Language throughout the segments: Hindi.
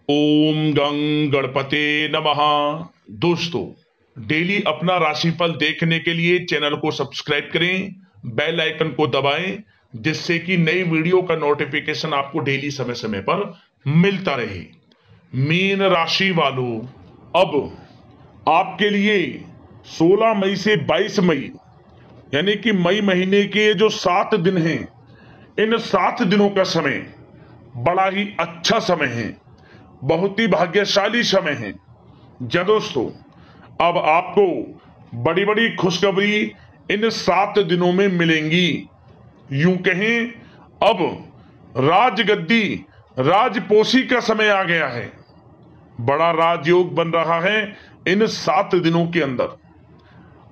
ओम गं गणपते नमः। दोस्तों, डेली अपना राशिफल देखने के लिए चैनल को सब्सक्राइब करें, बेल आइकन को दबाएं, जिससे कि नई वीडियो का नोटिफिकेशन आपको डेली समय समय पर मिलता रहे। मीन राशि वालों, अब आपके लिए 16 मई से 22 मई यानी कि मई महीने के जो 7 दिन हैं, इन 7 दिनों का समय बड़ा ही अच्छा समय है, बहुत ही भाग्यशाली समय है। जी दोस्तों, अब आपको बड़ी बड़ी खुशखबरी इन 7 दिनों में मिलेंगी। यूं कहें, अब राजगद्दी राजपोशी का समय आ गया है। बड़ा राजयोग बन रहा है इन 7 दिनों के अंदर।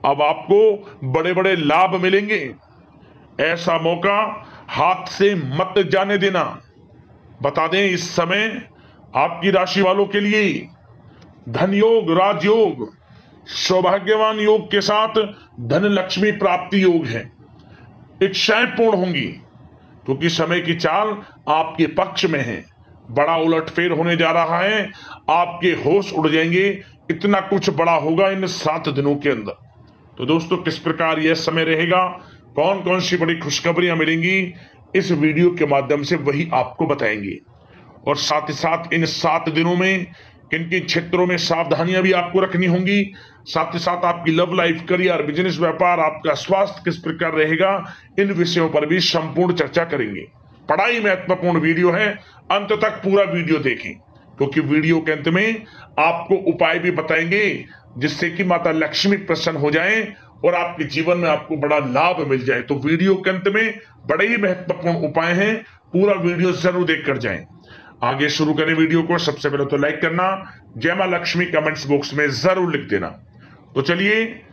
अब आपको बड़े बड़े लाभ मिलेंगे। ऐसा मौका हाथ से मत जाने देना। बता दें, इस समय आपकी राशि वालों के लिए धन योग, राजयोग, सौभाग्यवान योग के साथ धन लक्ष्मी प्राप्ति योग है। इच्छाएं पूर्ण होंगी क्योंकि समय की चाल आपके पक्ष में है। बड़ा उलटफेर होने जा रहा है, आपके होश उड़ जाएंगे। इतना कुछ बड़ा होगा इन 7 दिनों के अंदर। तो दोस्तों, किस प्रकार यह समय रहेगा, कौन कौन सी बड़ी खुशखबरियां मिलेंगी, इस वीडियो के माध्यम से वही आपको बताएंगे। और साथ ही साथ इन 7 दिनों में किन किन क्षेत्रों में सावधानियां भी आपको रखनी होंगी। साथ ही साथ आपकी लव लाइफ, करियर, बिजनेस, व्यापार, आपका स्वास्थ्य किस प्रकार रहेगा, इन विषयों पर भी संपूर्ण चर्चा करेंगे। पढ़ाई महत्वपूर्ण वीडियो है, अंत तक पूरा वीडियो देखें, क्योंकि वीडियो के अंत में आपको उपाय भी बताएंगे जिससे कि माता लक्ष्मी प्रसन्न हो जाएं और आपके जीवन में आपको बड़ा लाभ मिल जाए। तो वीडियो के अंत में बड़े ही महत्वपूर्ण उपाय हैं, पूरा वीडियो जरूर देखकर जाएं। आगे शुरू करें वीडियो को। सबसे पहले तो लाइक करना, जय मां लक्ष्मी कमेंट्स बॉक्स में जरूर लिख देना। तो चलिए,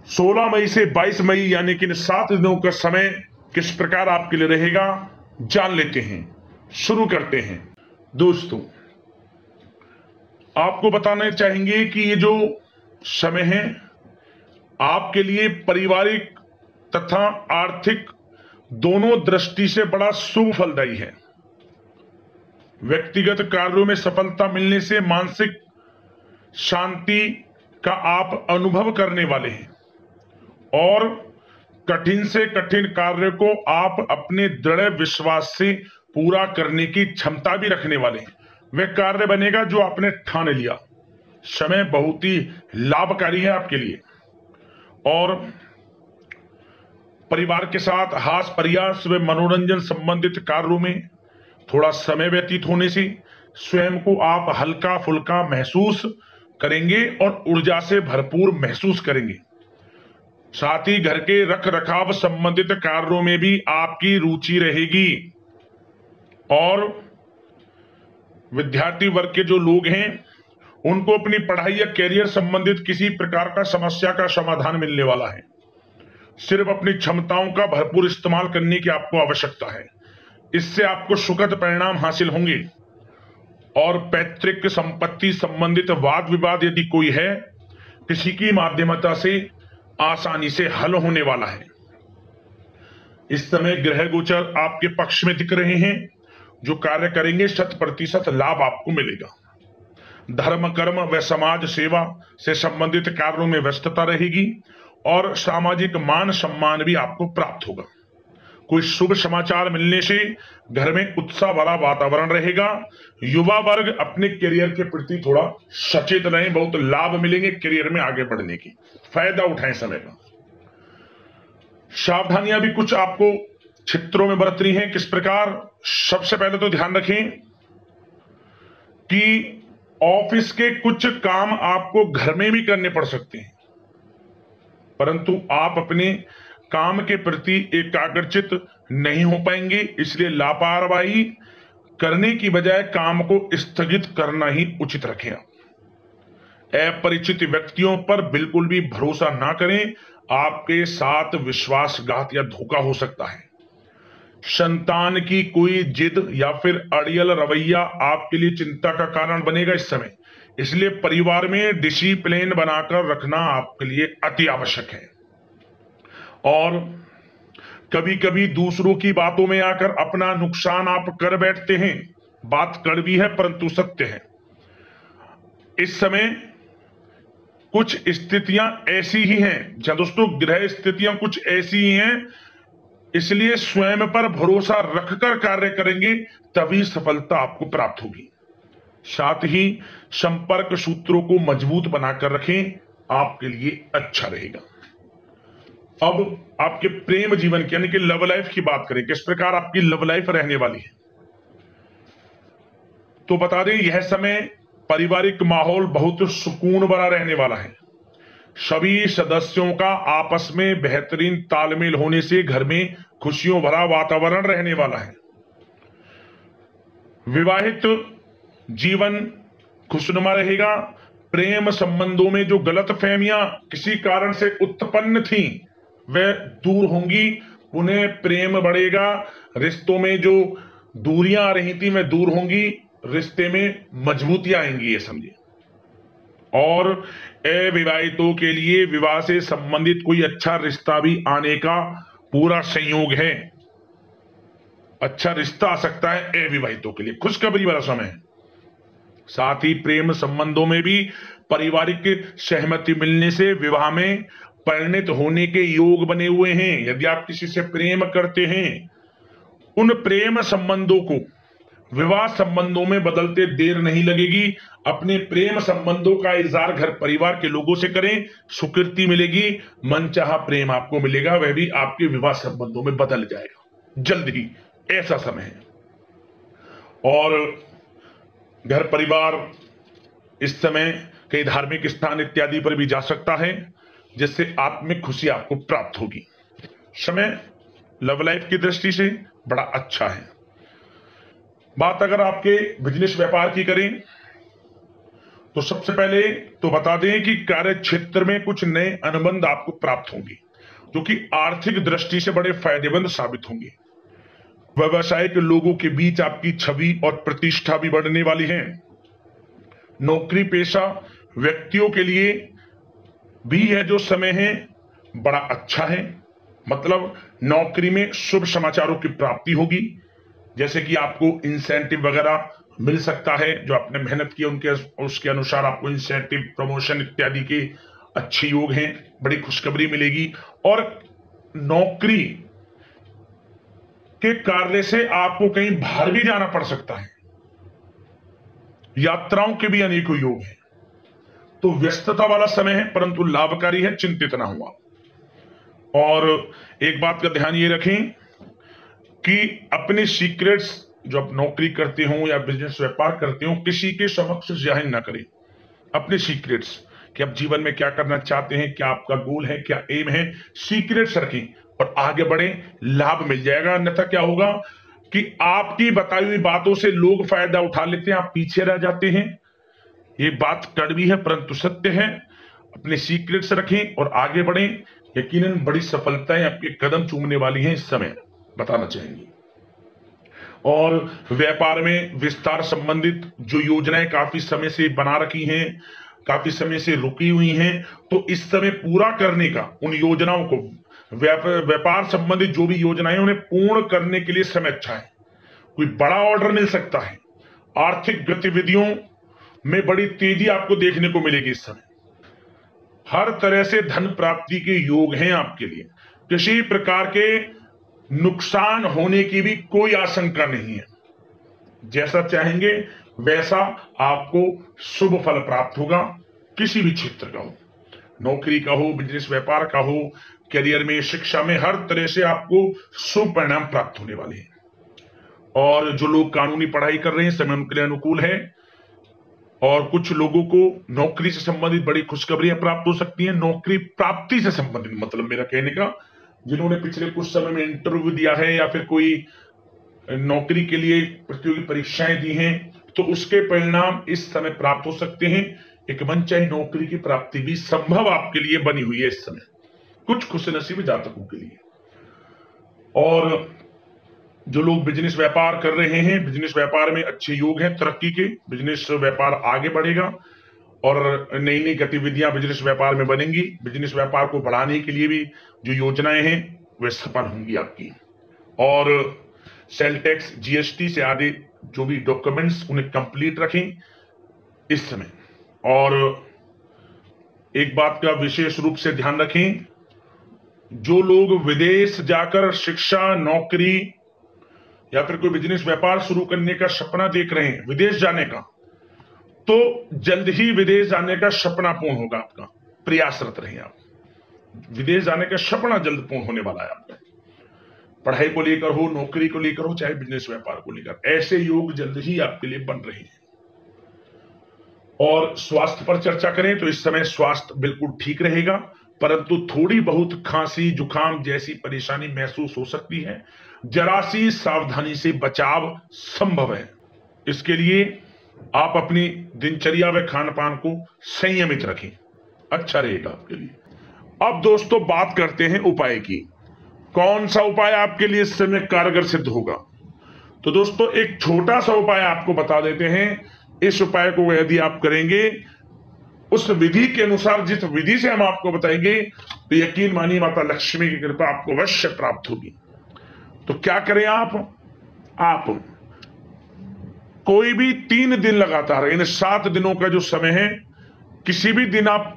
16 मई से 22 मई यानी कि 7 दिनों का समय किस प्रकार आपके लिए रहेगा, जान लेते हैं। शुरू करते हैं। दोस्तों, आपको बताना चाहेंगे कि ये जो समय है आपके लिए पारिवारिक तथा आर्थिक दोनों दृष्टि से बड़ा शुभ फलदायी है। व्यक्तिगत कार्यों में सफलता मिलने से मानसिक शांति का आप अनुभव करने वाले हैं और कठिन से कठिन कार्य को आप अपने दृढ़ विश्वास से पूरा करने की क्षमता भी रखने वाले हैं। वह कार्य बनेगा जो आपने ठान लिया। समय बहुत ही लाभकारी है आपके लिए। और परिवार के साथ हास्य प्रयास व मनोरंजन संबंधित कार्यों में थोड़ा समय व्यतीत होने से स्वयं को आप हल्का फुल्का महसूस करेंगे और ऊर्जा से भरपूर महसूस करेंगे। साथ ही घर के रख रखाव संबंधित कार्यों में भी आपकी रुचि रहेगी। और विद्यार्थी वर्ग के जो लोग हैं उनको अपनी पढ़ाई या कैरियर संबंधित किसी प्रकार का समस्या का समाधान मिलने वाला है। सिर्फ अपनी क्षमताओं का भरपूर इस्तेमाल करने की आपको आवश्यकता है। इससे आपको सुखद परिणाम हासिल होंगे। और पैतृक संपत्ति संबंधित वाद विवाद यदि कोई है, किसी की माध्यमता से आसानी से हल होने वाला है। इस समय ग्रह गोचर आपके पक्ष में दिख रहे हैं। जो कार्य करेंगे 100% लाभ आपको मिलेगा। धर्म, कर्म व समाज सेवा से संबंधित कार्यों में व्यस्तता रहेगी और सामाजिक मान सम्मान भी आपको प्राप्त होगा। कोई शुभ समाचार मिलने से घर में उत्साह भरा वातावरण रहेगा। युवा वर्ग अपने करियर के प्रति थोड़ा सचेत रहें, बहुत लाभ मिलेंगे करियर में आगे बढ़ने की। फायदा उठाएं समय का। सावधानियां भी कुछ आपको क्षेत्रों में बरतनी है। किस प्रकार? सबसे पहले तो ध्यान रखें कि ऑफिस के कुछ काम आपको घर में भी करने पड़ सकते हैं, परंतु आप अपने काम के प्रति एकाग्रचित नहीं हो पाएंगे। इसलिए लापरवाही करने की बजाय काम को स्थगित करना ही उचित रखें। अपरिचित व्यक्तियों पर बिल्कुल भी भरोसा ना करें, आपके साथ विश्वासघात या धोखा हो सकता है। संतान की कोई जिद या फिर अड़ियल रवैया आपके लिए चिंता का कारण बनेगा इस समय। इसलिए परिवार में डिसिप्लिन बनाकर रखना आपके लिए अति आवश्यक है। और कभी कभी दूसरों की बातों में आकर अपना नुकसान आप कर बैठते हैं। बात कड़वी है परंतु सत्य है। इस समय कुछ स्थितियां ऐसी ही हैं, जहां दोस्तों ग्रह स्थितियां कुछ ऐसी ही हैं, इसलिए स्वयं पर भरोसा रखकर कार्य करेंगे तभी सफलता आपको प्राप्त होगी। साथ ही संपर्क सूत्रों को मजबूत बनाकर रखें, आपके लिए अच्छा रहेगा। अब आपके प्रेम जीवन की यानी कि लव लाइफ की बात करें, किस प्रकार आपकी लव लाइफ रहने वाली है। तो बता दें, यह समय पारिवारिक माहौल बहुत सुकून भरा रहने वाला है। सभी सदस्यों का आपस में बेहतरीन तालमेल होने से घर में खुशियों भरा वातावरण रहने वाला है। विवाहित जीवन खुशनुमा रहेगा। प्रेम संबंधों में जो गलतफहमियां किसी कारण से उत्पन्न थी वह दूर होंगी, पुनः प्रेम बढ़ेगा। रिश्तों में जो दूरियां आ रही थी वह दूर होंगी, रिश्ते में मजबूतियां आएंगी, ये समझिए। और अविवाहितों के लिए विवाह से संबंधित कोई अच्छा रिश्ता भी आने का पूरा संयोग है। अच्छा रिश्ता आ सकता है अविवाहितों के लिए, खुशखबरी वाला समय है। साथ ही प्रेम संबंधों में भी पारिवारिक सहमति मिलने से विवाह में परिणत होने के योग बने हुए हैं। यदि आप किसी से प्रेम करते हैं, उन प्रेम संबंधों को विवाह संबंधों में बदलते देर नहीं लगेगी। अपने प्रेम संबंधों का इजहार घर परिवार के लोगों से करें, स्वीकृति मिलेगी, मनचाहा प्रेम आपको मिलेगा, वह भी आपके विवाह संबंधों में बदल जाएगा जल्द ही, ऐसा समय है। और घर परिवार इस समय कई धार्मिक स्थान इत्यादि पर भी जा सकता है, जिससे आत्मिक खुशी आपको प्राप्त होगी। समय लव लाइफ की दृष्टि से बड़ा अच्छा है। बात अगर आपके बिजनेस व्यापार की करें तो सबसे पहले तो बता दें कि कार्य क्षेत्र में कुछ नए अनुबंध आपको प्राप्त होंगे, जो कि आर्थिक दृष्टि से बड़े फायदेमंद साबित होंगे। व्यवसायिक लोगों के बीच आपकी छवि और प्रतिष्ठा भी बढ़ने वाली है। नौकरी पेशा व्यक्तियों के लिए भी यह जो समय है बड़ा अच्छा है। मतलब नौकरी में शुभ समाचारों की प्राप्ति होगी, जैसे कि आपको इंसेंटिव वगैरह मिल सकता है, जो आपने मेहनत की उनके उसके अनुसार आपको इंसेंटिव, प्रमोशन इत्यादि के अच्छे योग हैं, बड़ी खुशखबरी मिलेगी। और नौकरी के कार्य से आपको कहीं बाहर भी जाना पड़ सकता है, यात्राओं के भी अनेकों योग हैं। तो व्यस्तता वाला समय है, परंतु लाभकारी है, चिंतित ना हुआ। और एक बात का ध्यान ये रखें कि अपने सीक्रेट्स जो आप नौकरी करते हो या बिजनेस व्यापार करते हो, किसी के समक्ष जाहिर ना करें अपने सीक्रेट्स, कि आप जीवन में क्या करना चाहते हैं, क्या आपका गोल है, क्या एम है, सीक्रेट्स रखें और आगे बढ़े, लाभ मिल जाएगा। अन्यथा क्या होगा कि आपकी बताई हुई बातों से लोग फायदा उठा लेते हैं, आप पीछे रह जाते हैं। ये बात कड़वी है परंतु सत्य है। अपने सीक्रेट्स रखें और आगे बढ़ें, यकीनन बड़ी सफलताएं आपके कदम चूमने वाली हैं, इस समय बताना चाहेंगे। और व्यापार में विस्तार संबंधित जो योजनाएं काफी समय से बना रखी हैं, काफी समय से रुकी हुई हैं, तो इस समय पूरा करने का, उन योजनाओं को, व्यापार संबंधित जो भी योजनाएं उन्हें पूर्ण करने के लिए समय अच्छा है। कोई बड़ा ऑर्डर मिल सकता है। आर्थिक गतिविधियों में बड़ी तेजी आपको देखने को मिलेगी इस समय। हर तरह से धन प्राप्ति के योग हैं आपके लिए। किसी प्रकार के नुकसान होने की भी कोई आशंका नहीं है। जैसा चाहेंगे वैसा आपको शुभ फल प्राप्त होगा, किसी भी क्षेत्र का हो, नौकरी का हो, बिजनेस व्यापार का हो, करियर में, शिक्षा में, हर तरह से आपको शुभ परिणाम प्राप्त होने वाले हैं। और जो लोग कानूनी पढ़ाई कर रहे हैं, समय उनके लिए अनुकूल है। और कुछ लोगों को नौकरी से संबंधित बड़ी खुशखबरियां प्राप्त हो सकती हैं। नौकरी प्राप्ति से संबंधित मतलब मेरा कहने का, जिन्होंने पिछले कुछ समय में इंटरव्यू दिया है या फिर कोई नौकरी के लिए प्रतियोगी परीक्षाएं दी हैं, तो उसके परिणाम इस समय प्राप्त हो सकते हैं। एक मनचाही नौकरी की प्राप्ति भी संभव आपके लिए बनी हुई है इस समय, कुछ खुशनसीब जातकों के लिए। और जो लोग बिजनेस व्यापार कर रहे हैं, बिजनेस व्यापार में अच्छे योग हैं तरक्की के, बिजनेस व्यापार आगे बढ़ेगा और नई नई गतिविधियां बिजनेस व्यापार में बनेंगी। बिजनेस व्यापार को बढ़ाने के लिए भी जो योजनाएं हैं वे सफल होंगी आपकी। और सेल टैक्स, जीएसटी से आदि जो भी डॉक्यूमेंट्स, उन्हें कंप्लीट रखें इस समय। और एक बात का विशेष रूप से ध्यान रखें, जो लोग विदेश जाकर शिक्षा, नौकरी या फिर कोई बिजनेस व्यापार शुरू करने का सपना देख रहे हैं, विदेश जाने का, तो जल्द ही विदेश जाने का सपना पूर्ण होगा आपका। प्रयासरत रहें आप, विदेश जाने का सपना जल्द पूर्ण होने वाला है आपका। पढ़ाई को लेकर हो, नौकरी को लेकर हो, चाहे बिजनेस व्यापार को लेकर, ऐसे योग जल्द ही आपके लिए बन रहे हैं। और स्वास्थ्य पर चर्चा करें तो इस समय स्वास्थ्य बिल्कुल ठीक रहेगा, परंतु थोड़ी बहुत खांसी, जुकाम जैसी परेशानी महसूस हो सकती है। जरा सी सावधानी से बचाव संभव है। इसके लिए आप अपनी दिनचर्या व खान पान को संयमित रखें, अच्छा रहेगा आपके लिए। अब दोस्तों बात करते हैं उपाय की। कौन सा उपाय आपके लिए इस समय कारगर सिद्ध होगा? तो दोस्तों एक छोटा सा उपाय आपको बता देते हैं। इस उपाय को यदि आप करेंगे उस विधि के अनुसार, जिस विधि से हम आपको बताएंगे, तो यकीन मानिए माता लक्ष्मी की कृपा आपको अवश्य प्राप्त होगी। तो क्या करें आप कोई भी 3 दिन लगातार, इन 7 दिनों का जो समय है, किसी भी दिन आप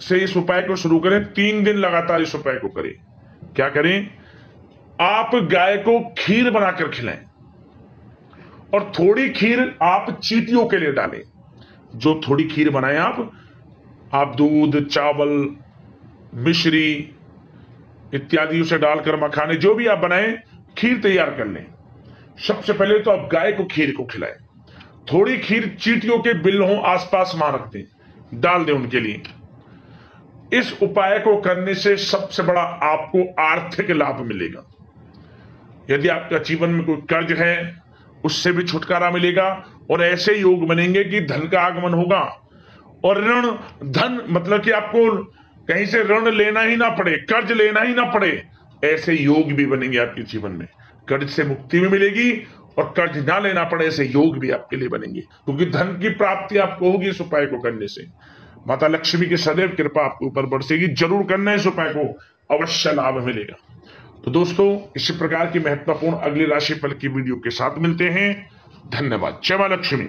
से इस उपाय को शुरू करें। 3 दिन लगातार इस उपाय को करें। क्या करें? आप गाय को खीर बनाकर खिलाएं और थोड़ी खीर आप चींटियों के लिए डालें। जो थोड़ी खीर बनाएं आप दूध, चावल, मिश्री इत्यादि उसे डालकर, मखाने जो भी आप बनाएं, खीर तैयार कर लें। सबसे पहले तो आप गाय को खीर को खिलाएं। थोड़ी खीर चींटियों के बिल्लों आसपास वहां रख दें, डाल दें उनके लिए। इस उपाय को करने से सबसे बड़ा आपको आर्थिक लाभ मिलेगा। यदि आपका जीवन में कोई कर्ज है उससे भी छुटकारा मिलेगा और ऐसे योग बनेंगे कि धन का आगमन होगा। और धन मतलब कि आपको कहीं से ऋण लेना ही ना पड़े, कर्ज लेना ही ना पड़े, ऐसे योग भी बनेंगे आपके जीवन में। कर्ज से मुक्ति भी मिलेगी और कर्ज ना लेना पड़े, ऐसे योग भी आपके लिए बनेंगे, क्योंकि धन की प्राप्ति आपको होगी इस उपाय को करने से। माता लक्ष्मी की सदैव कृपा आपके ऊपर बरसेगी। जरूर करना इस उपाय को, अवश्य लाभ मिलेगा। तो दोस्तों इसी प्रकार की महत्वपूर्ण अगली राशिफल की वीडियो के साथ मिलते हैं। धन्यवाद। जय मां लक्ष्मी।